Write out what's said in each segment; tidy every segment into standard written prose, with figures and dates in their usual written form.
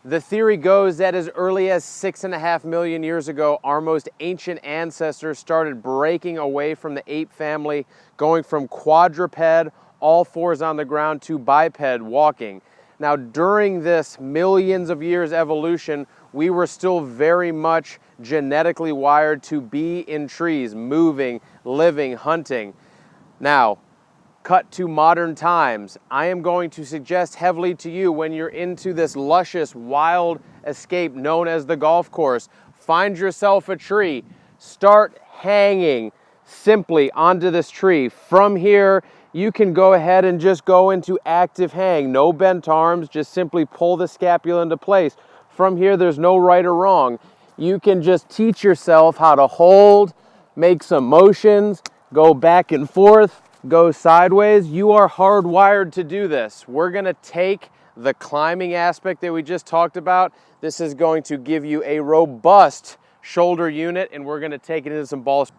The theory goes that as early as 6.5 million years ago, our most ancient ancestors started breaking away from the ape family, going from quadruped, all fours on the ground, to biped, walking. Now, during this millions of years evolution, we were still very much genetically wired to be in trees, moving, living, hunting. Now, cut to modern times, I am going to suggest heavily to you, when you're into this luscious, wild escape known as the golf course, find yourself a tree, start hanging simply onto this tree. From here, you can go ahead and just go into active hang. No bent arms, just simply pull the scapula into place. From here, there's no right or wrong. You can just teach yourself how to hold, make some motions, go back and forth, go sideways. You are hardwired to do this. We're gonna take the climbing aspect that we just talked about. This is going to give you a robust shoulder unit, and we're gonna take it into some balls.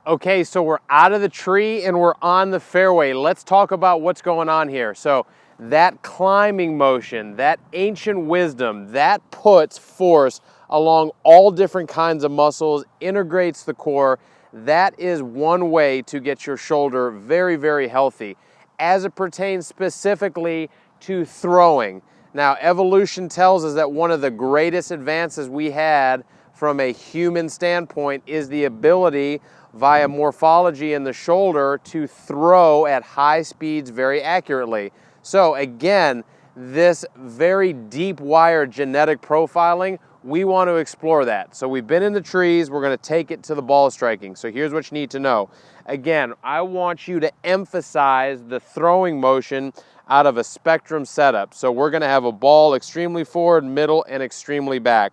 Okay, so we're out of the tree and we're on the fairway. Let's talk about what's going on here. So that climbing motion, that ancient wisdom, that puts force along all different kinds of muscles, integrates the core. That is one way to get your shoulder very, very healthy as it pertains specifically to throwing. Now, evolution tells us that one of the greatest advances we had from a human standpoint is the ability via morphology in the shoulder to throw at high speeds very accurately. So again, this very deep wired genetic profiling, we want to explore that. So we've been in the trees, we're going to take it to the ball striking. So here's what you need to know. Again, I want you to emphasize the throwing motion out of a spectrum setup. So we're going to have a ball extremely forward, middle, and extremely back.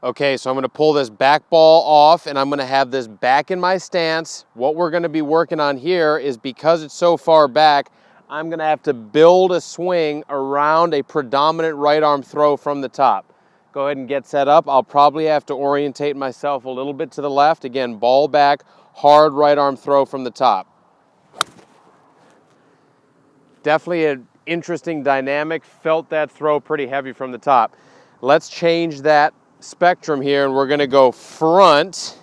Okay, so I'm going to pull this back ball off and I'm going to have this back in my stance. What we're going to be working on here is, because it's so far back, I'm going to have to build a swing around a predominant right arm throw from the top. Go ahead and get set up. I'll probably have to orientate myself a little bit to the left. Again, ball back, hard right arm throw from the top. Definitely an interesting dynamic. Felt that throw pretty heavy from the top. Let's change that spectrum here and we're going to go front.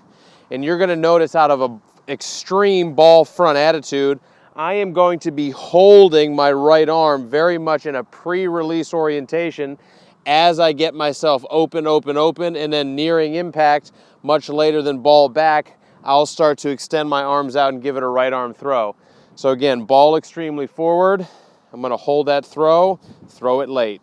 And you're going to notice, out of an extreme ball front attitude, I am going to be holding my right arm very much in a pre-release orientation as I get myself open, open, open, and then nearing impact, much later than ball back, I'll start to extend my arms out and give it a right arm throw. So again, ball extremely forward. I'm going to hold that throw it late.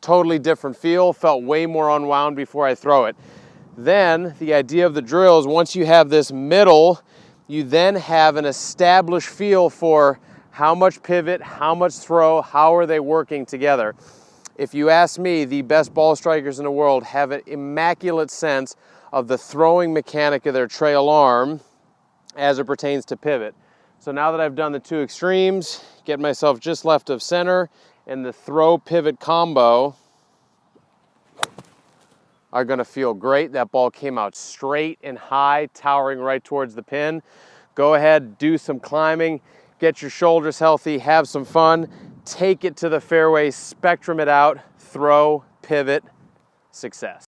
Totally different feel, felt way more unwound before I throw it. Then the idea of the drill is, once you have this middle, you then have an established feel for how much pivot, how much throw, how are they working together. If you ask me, the best ball strikers in the world have an immaculate sense of the throwing mechanic of their trail arm as it pertains to pivot. So now that I've done the two extremes, get myself just left of center, and the throw pivot combo are going to feel great. That ball came out straight and high, towering right towards the pin. Go ahead, do some climbing, get your shoulders healthy, have some fun, take it to the fairway, spectrum it out, throw, pivot, success.